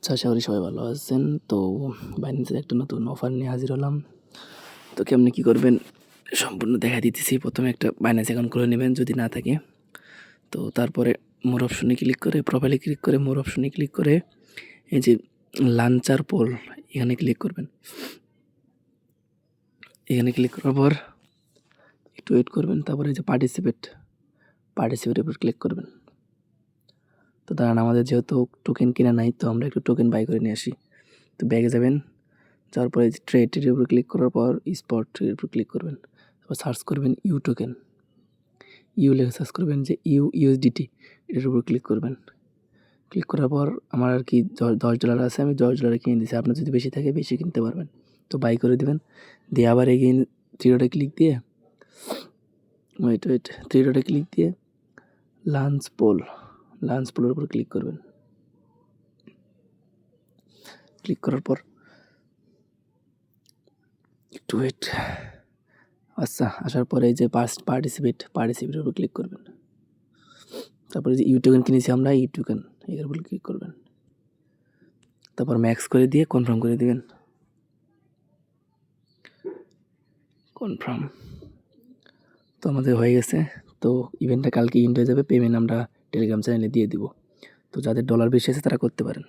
আচ্ছা, আশা করি সবাই ভালো আছেন। তো বাইন্যান্সের একটা নতুন অফার নিয়ে হাজির হলাম। তো কেমনে কী করবেন সম্পূর্ণ দেখাই দিতেছি। প্রথমে একটা বাইন্যান্স অ্যাকাউন্ট খুলে নেবেন যদি না থাকে। তো তারপরে মোর অপশনে ক্লিক করে প্রোফাইলে ক্লিক করে মোর অপশনে ক্লিক করে এই যে লাঞ্চার পোল এখানে ক্লিক করবেন। এখানে ক্লিক করার পর একটু ওয়েট করবেন। তারপরে এই যে পার্টিসিপেটের উপর ক্লিক করবেন। তো দাঁড়ান, আমাদের যেহেতু টোকেন কেনা নাই, তো আমরা একটু টোকেন বাই করে নিয়ে আসি। তো ব্যাগে যাবেন, যাওয়ার পরে ট্রেডের উপর ক্লিক করার পর স্পট ট্রেডের উপর ক্লিক করবেন। তারপর সার্চ করবেন ইউ টোকেন, ইউ লেখে সার্চ করবেন যে ইউএসডিটি, এটার উপর ক্লিক করবেন। ক্লিক করার পর আমার আর কি $10 আছে, আমি $10 কিনে দিয়েছি। আপনার যদি বেশি থাকে বেশি কিনতে পারবেন। তো বাই করে দেবেন, দিয়ে আবার এগেইন থ্রি ডটে ক্লিক দিয়ে থ্রি ডটে ক্লিক দিয়ে লাঞ্চ পোলের উপর ক্লিক করবেন। ক্লিক করার পর একটু ওয়েট, আচ্ছা আসার পরে এই যে পার্টিসিপেটের উপর ক্লিক করবেন। তারপরে যে ইউ টোকেন কিনেছি আমরা, ইউ টোকেন এর উপর ক্লিক করবেন। তারপর ম্যাক্স করে দিয়ে কনফার্ম করে দিবেন। কনফার্ম তো আমাদের হয়ে গেছে। তো ইভেন্টটা কালকে ইন্ড হয়ে যাবে। পেমেন্ট আমরা টেলিগ্রাম চ্যানেলে দিয়ে দিব। তো যাদের ডলার বেশি আছে তারা করতে পারেন।